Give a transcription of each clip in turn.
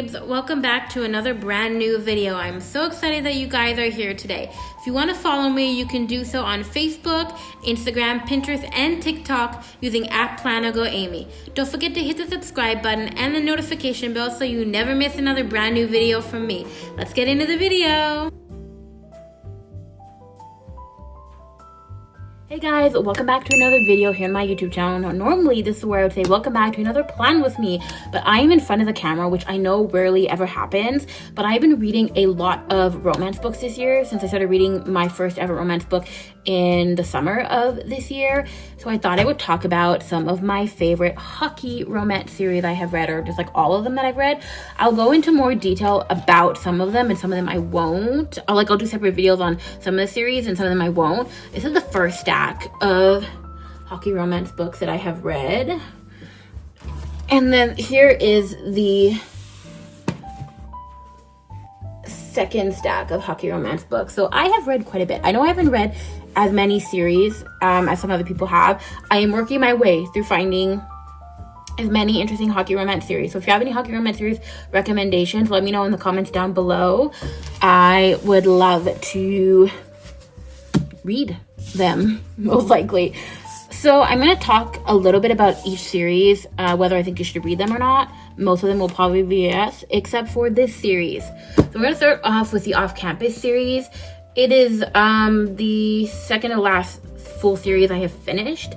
babes, welcome back to another brand new video. I'm so excited that you guys are here today. If you want to follow me, you can do so on Facebook, Instagram, Pinterest, and TikTok using @PlanaGoAmy. Don't forget to hit the subscribe button and the notification bell so you never miss another brand new video from me. Let's get into the video. Hey guys, welcome back to another video here on my YouTube channel. Now, normally this is where I would say welcome back to another plan with me, but I am in front of the camera, which I know rarely ever happens, but I've been reading a lot of romance books this year since I started reading my first ever romance book in the summer of this year. So I thought I would talk about some of my favorite hockey romance series I have read, or just like all of them that I've read. I'll go into more detail about some of them and some of them I won't. I'll do separate videos on some of the series and some of them I won't. This is the first stack of hockey romance books that I have read. And then here is the second stack of hockey romance books. So I have read quite a bit. I know I haven't read as many series as some other people have. I am working my way through finding as many interesting hockey romance series. So if you have any hockey romance series recommendations, let me know in the comments down below. I would love to read them, most likely. So I'm going to talk a little bit about each series, whether I think you should read them or not. Most of them will probably be yes, except for this series. So we're going to start off with the off-campus series. It is the second to last full series I have finished.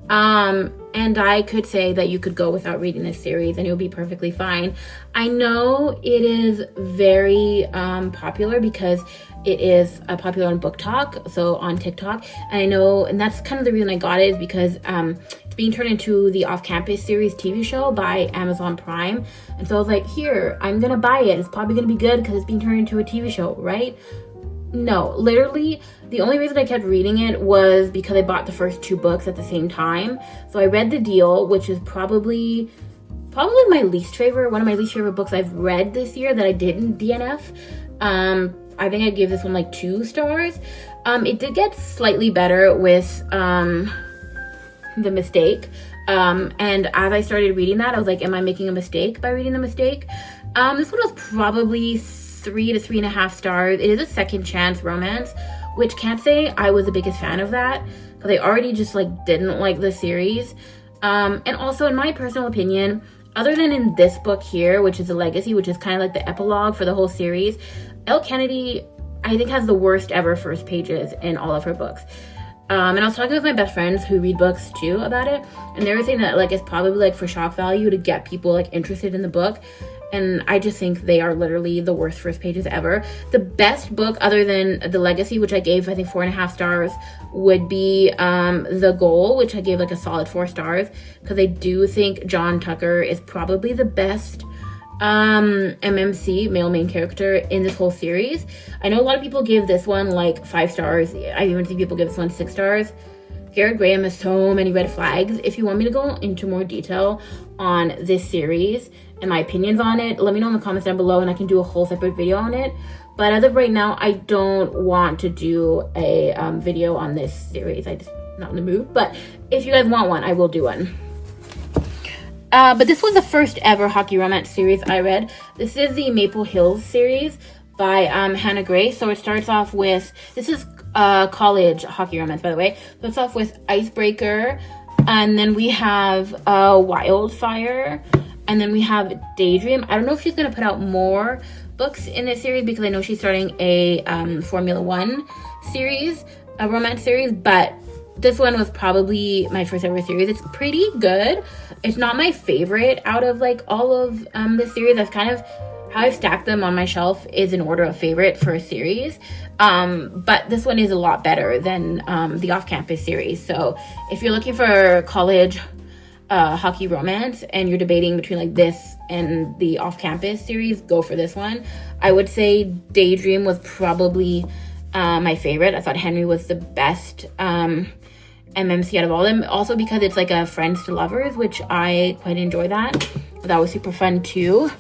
And I could say that you could go without reading this series and it would be perfectly fine. I know it is very popular because it is popular on Book Talk, so on TikTok. And I know, and that's kind of the reason I got it, is because it's being turned into the Off-Campus series TV show by Amazon Prime. And so I was like, here, I'm gonna buy it. It's probably gonna be good because it's being turned into a TV show, right? No, literally, the only reason I kept reading it was because I bought the first two books at the same time. So I read The Deal, which is probably my least favorite, one of my least favorite books I've read this year that I didn't DNF. I think I gave this one like 2 stars. It did get slightly better with The Mistake. And as I started reading that, I was like, am I making a mistake by reading The Mistake? This one was probably 3 to 3.5 stars. It is a second chance romance, which can't say I was the biggest fan of that because I already just didn't like the series. And also, in my personal opinion, other than in this book here, which is The Legacy, which is kind of like the epilogue for the whole series, Elle Kennedy, I think, has the worst ever first pages in all of her books. And I was talking with my best friends who read books too about it, and they were saying that it's probably for shock value to get people interested in the book. And I just think they are literally the worst first pages ever. The best book, other than The Legacy, which I gave, I think, 4.5 stars, would be The Goal, which I gave a solid 4 stars. Because I do think John Tucker is probably the best MMC, male main character, in this whole series. I know a lot of people give this one 5 stars. I even see people give this one 6 stars. Garrett Graham has so many red flags. If you want me to go into more detail on this series and my opinions on it, let me know in the comments down below and I can do a whole separate video on it. But as of right now, I don't want to do a video on this series. I just not in the mood. But if you guys want one, I will do one. But this was the first ever hockey romance series I read. This is the Maple Hills series by Hannah Gray. So it starts off with, this is college hockey romance, by the way. Starts off with Icebreaker, and then we have Wildfire, and then we have Daydream. I don't know if she's gonna put out more books in this series because I know she's starting a Formula One series, a romance series, but this one was probably my first ever series. It's pretty good. It's not my favorite out of all of the series. That's kind of how I've stacked them on my shelf, is in order of favorite for a series. But this one is a lot better than the Off-Campus series. So if you're looking for college hockey romance and you're debating between this and the Off-Campus series, go for this one. I would say Daydream was probably my favorite. I thought Henry was the best MMC out of all of them. Also because it's a friends to lovers, which I quite enjoy that. That was super fun too.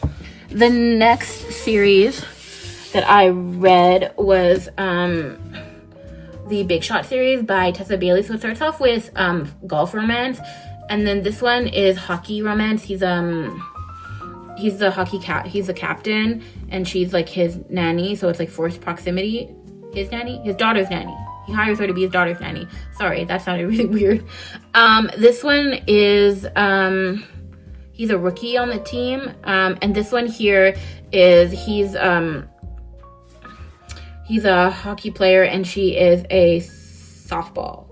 The next series that I read was the Big Shot series by Tessa Bailey. So it starts off with golf romance, and then this one is hockey romance. He's he's the captain, and she's like his nanny, so it's like forced proximity. His daughter's nanny. He hires her to be his daughter's nanny. Sorry, that sounded really weird. This one is he's a rookie on the team, and this one here is he's a hockey player, and she is a softball.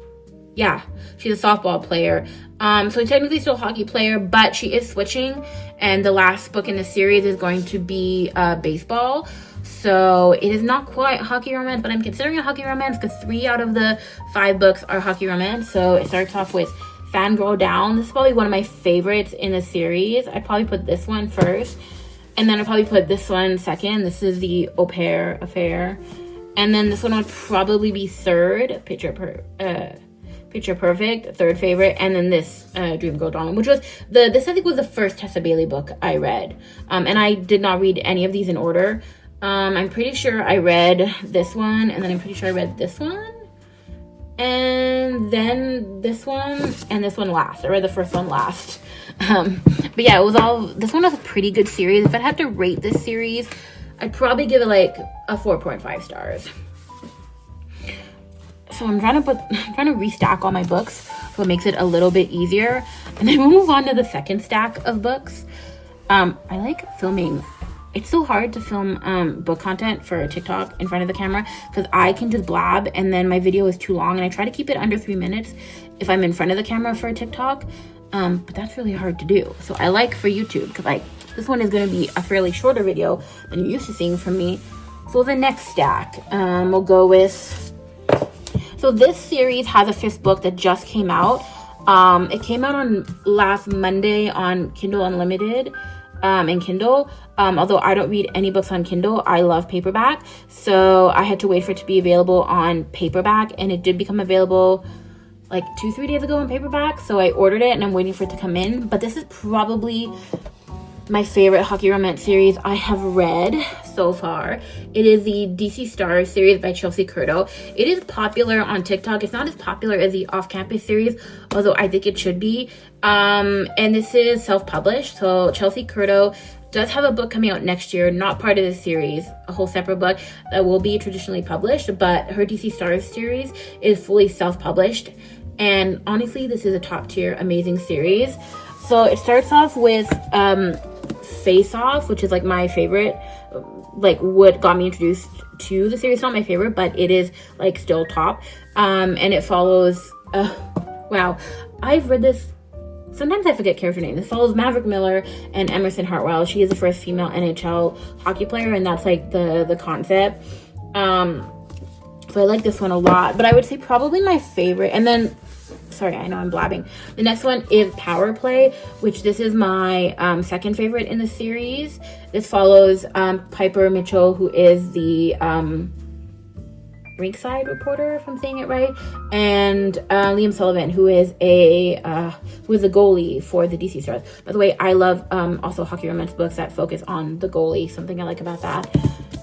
Yeah, she's a softball player. So technically still a hockey player, but she is switching, and the last book in the series is going to be baseball. So it is not quite hockey romance, but I'm considering a hockey romance because 3 out of the 5 books are hockey romance. So it starts off with Fangirl Down. This is probably one of my favorites in the series. I'd probably put this one first, and then I'd probably put this one second. This is the Au Pair Affair. And then this one would probably be third, Picture Perfect, third favorite, and then this Dream Girl Darling, which was this I think was the first Tessa Bailey book I read, and I did not read any of these in order. I'm pretty sure I read this one, and then I'm pretty sure I read this one, and then this one, and this one last. I read the first one last. But yeah, this one was a pretty good series. If I had to rate this series, I'd probably give it like a 4.5 stars. So I'm trying to restack all my books so it makes it a little bit easier. And then we'll move on to the second stack of books. I like filming. It's so hard to film book content for TikTok in front of the camera because I can just blab and then my video is too long, and I try to keep it under 3 minutes if I'm in front of the camera for a TikTok. But that's really hard to do. So I like for YouTube because like this one is going to be a fairly shorter video than you're used to seeing from me. So the next stack, we'll go with... So this series has a 5th book that just came out. It came out on last Monday on Kindle Unlimited and Kindle. Although I don't read any books on Kindle, I love paperback. So I had to wait for it to be available on paperback, and it did become available like 2-3 days ago on paperback. So I ordered it and I'm waiting for it to come in. But this is probably my favorite hockey romance series I have read so far. It is the DC Stars series by Chelsea Curto. It is popular on TikTok. It's not as popular as the Off Campus series, although I think it should be. And this is self-published. So Chelsea Curto does have a book coming out next year, not part of the series, a whole separate book that will be traditionally published, but her DC Stars series is fully self-published. And honestly, this is a top-tier, amazing series. So it starts off with Face Off, which is like my favorite, like what got me introduced to the series. It's not my favorite, but it is like still top. And it follows, wow, I've read this, sometimes I forget character names. It follows Maverick Miller and Emerson Hartwell. She is the first female NHL hockey player, and that's like the concept. So I like this one a lot, but I would say probably my favorite, and then sorry, I know I'm blabbing. The next one is Power Play, which this is my second favorite in the series. This follows Piper Mitchell, who is the rinkside reporter, if I'm saying it right, and Liam Sullivan, who is a goalie for the DC Stars. By the way, I love also hockey romance books that focus on the goalie. Something I like about that.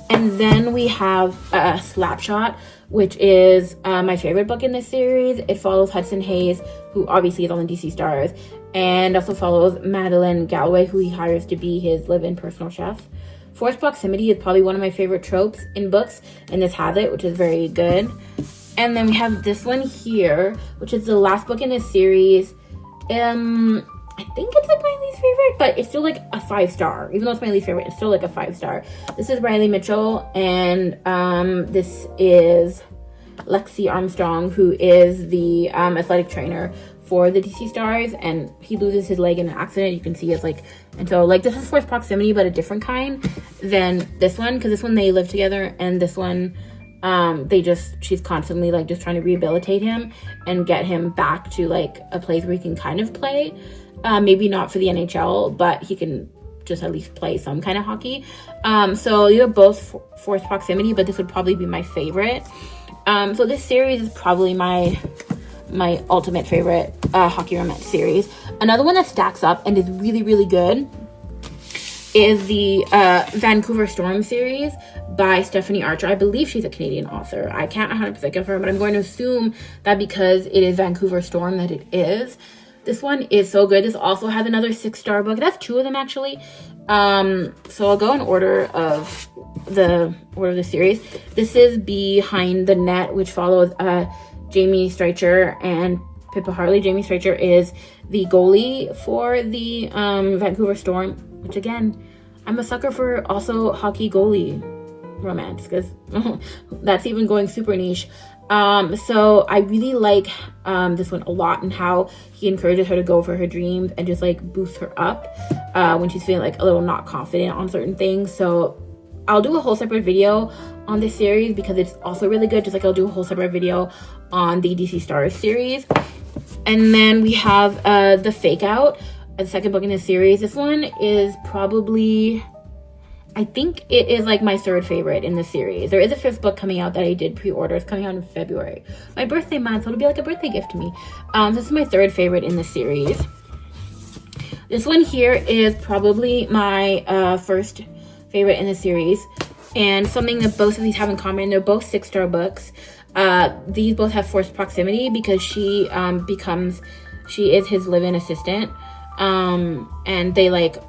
And then we have Slapshot, which is my favorite book in this series. It follows Hudson Hayes, who obviously is on the DC Stars, and also follows Madeline Galloway, who he hires to be his live-in personal chef. Forced proximity is probably one of my favorite tropes in books, and this has it, which is very good. And then we have this one here, which is the last book in this series. I think it's like my least favorite, but it's still like a 5-star. Even though it's my least favorite, it's still like a 5-star. This is Riley Mitchell, and this is Lexi Armstrong, who is the athletic trainer for the DC Stars, and he loses his leg in an accident. You can see it's like, and so like this is forced proximity, but a different kind than this one, because this one they live together, and this one she's constantly like just trying to rehabilitate him and get him back to like a place where he can kind of play. Maybe not for the NHL, but he can just at least play some kind of hockey. So these are both forced proximity, but this would probably be my favorite. So this series is probably my ultimate favorite hockey romance series. Another one that stacks up and is really, really good is the Vancouver Storm series by Stephanie Archer. I believe she's a Canadian author. I can't 100% confirm, but I'm going to assume that because it is Vancouver Storm that it is. This one is so good. This also has another 6-star book. That's 2 of them actually. So I'll go in order of the series. This is Behind the Net, which follows Jamie Streicher and Pippa Hartley. Jamie Streicher is the goalie for the Vancouver Storm, which again, I'm a sucker for also hockey goalie romance, because that's even going super niche. So I really like this one a lot, and how he encourages her to go for her dreams and just like boosts her up when she's feeling like a little not confident on certain things. So I'll do a whole separate video on this series because it's also really good, just like I'll do a whole separate video on the DC Stars series. And then we have The Fake Out, the second book in this series. This one is probably, I think it is like my third favorite in the series. There is a fifth book coming out that I did pre-order. It's coming out in February. My birthday month, so it'll be like a birthday gift to me. This is my third favorite in the series. This one here is probably my first favorite in the series. And something that both of these have in common, they're both 6-star books. These both have forced proximity because she is his live-in assistant. And they like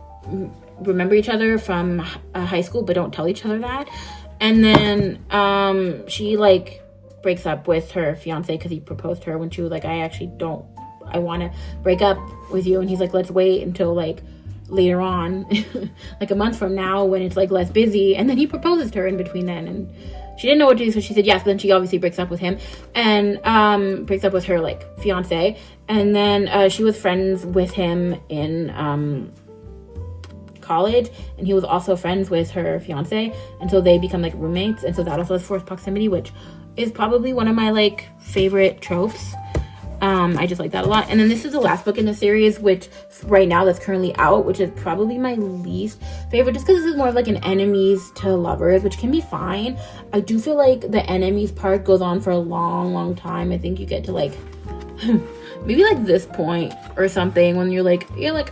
remember each other from high school but don't tell each other that. And then she like breaks up with her fiance because he proposed to her when she was like, I want to break up with you. And he's like, let's wait until like later on, like a month from now when it's like less busy. And then he proposes to her in between then, and she didn't know what to do, so she said yes. But then she obviously breaks up with him and breaks up with her like fiance. And then she was friends with him in college, and he was also friends with her fiance, and so they become like roommates. And so that also has forced proximity, which is probably one of my like favorite tropes. I just like that a lot. And then this is the last book in the series, which right now that's currently out, which is probably my least favorite, just because this is more of like an enemies to lovers, which can be fine. I do feel like the enemies part goes on for a long time. I think you get to like maybe like this point or something when you're like,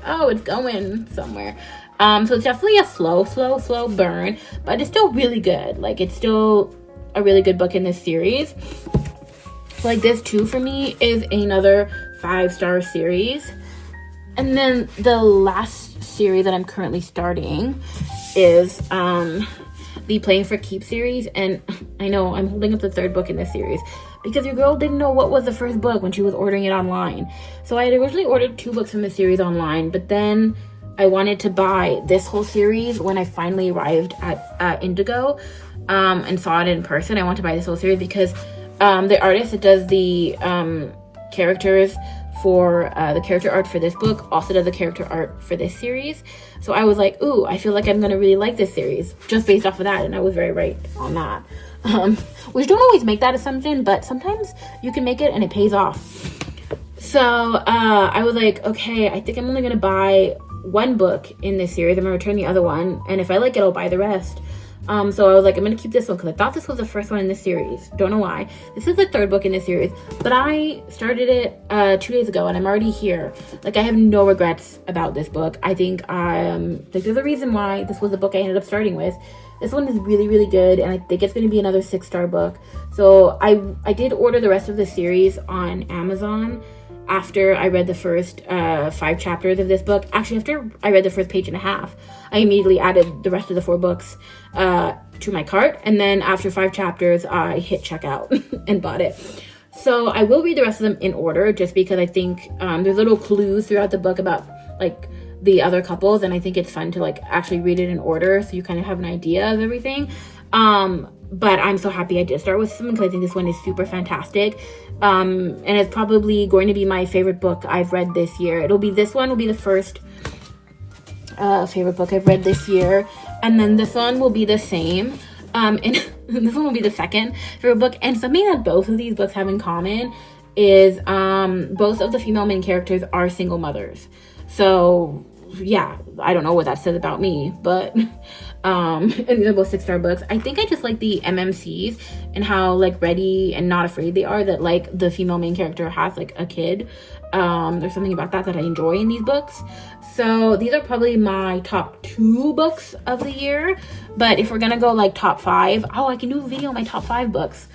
oh, it's going somewhere. So it's definitely a slow burn, but it's still really good. Like, it's still a really good book in this series. Like, this too for me is another 5-star series. And then the last series that I'm currently starting is the Playing for Keeps series. And I know I'm holding up the third book in this series because your girl didn't know what was the first book when she was ordering it online. So I had originally ordered 2 books from the series online, but then I wanted to buy this whole series when I finally arrived at Indigo and saw it in person. I want to buy this whole series because the artist that does the characters for the character art for this book also does the character art for this series. So I was like, ooh, I feel like I'm gonna really like this series just based off of that, and I was very right on that. Which don't always make that assumption, but sometimes you can make it and it pays off. So I was like, okay, I think I'm only gonna buy 1 book in this series. I'm gonna return the other one, and if I like it, I'll buy the rest. So I was like, I'm gonna keep this one because I thought this was the first one in this series. Don't know why. This is the 3rd book in this series, but I started it 2 days ago and I'm already here. Like, I have no regrets about this book. I think there's a reason why this was the book I ended up starting with. This one is really good, and I think it's gonna be another 6-star book. So I did order the rest of the series on Amazon after I read the first 5 chapters of this book. Actually, after I read the first page and a half, I immediately added the rest of the 4 books to my cart. And then after 5 chapters, I hit checkout and bought it. So I will read the rest of them in order, just because I think there's little clues throughout the book about like the other couples, and I think it's fun to like actually read it in order so you kind of have an idea of everything. But I'm so happy I did start with this one because I think this one is super fantastic. And it's probably going to be my favorite book I've read this year. This one will be the first favorite book I've read this year. And then this one will be the same. And this one will be the second favorite book. And something that both of these books have in common is both of the female main characters are single mothers. So yeah, I don't know what that says about me, but and these are both 6-star books. I think I just like the MMCs and how like ready and not afraid they are that like the female main character has like a kid. There's something about that I enjoy in these books. So these are probably my top 2 books of the year. But if we're gonna go like top 5, I can do a video on my top 5 books.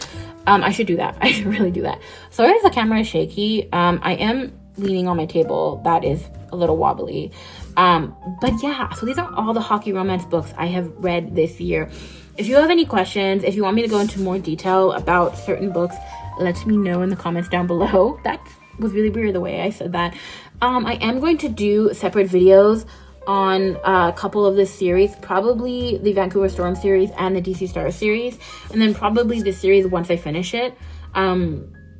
I should do that. I should really do that. Sorry if the camera is shaky. I am leaning on my table. That is a little wobbly. But yeah, so these are all the hockey romance books I have read this year. If you have any questions, if you want me to go into more detail about certain books, let me know in the comments down below. That was really weird the way I said that. I am going to do separate videos on a couple of this series, probably the Vancouver Storm series and the DC Stars series, and then probably the series once I finish it.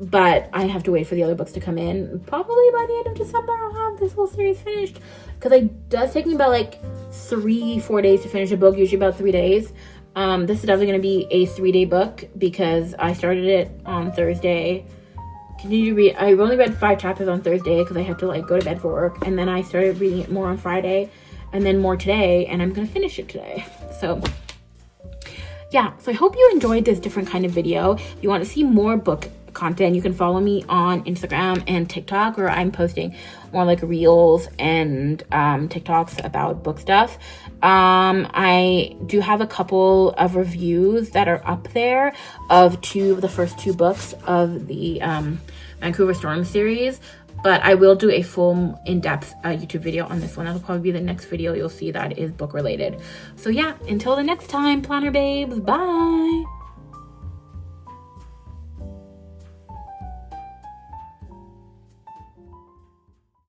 But I have to wait for the other books to come in. Probably by the end of December, I'll have this whole series finished. Because it does take me about like 3-4 days to finish a book, usually about 3 days. This is definitely going to be a 3-day book because I started it on Thursday. Continue to read. I only read 5 chapters on Thursday because I had to like go to bed for work. And then I started reading it more on Friday and then more today. And I'm going to finish it today. So yeah, so I hope you enjoyed this different kind of video. If you want to see more book content, you can follow me on Instagram and TikTok, where I'm posting more like reels and TikToks about book stuff. I do have a couple of reviews that are up there of the first 2 books of the Vancouver Storm series, but I will do a full in-depth YouTube video on this one. That'll probably be the next video you'll see that is book related. So yeah, until the next time, planner babes, bye.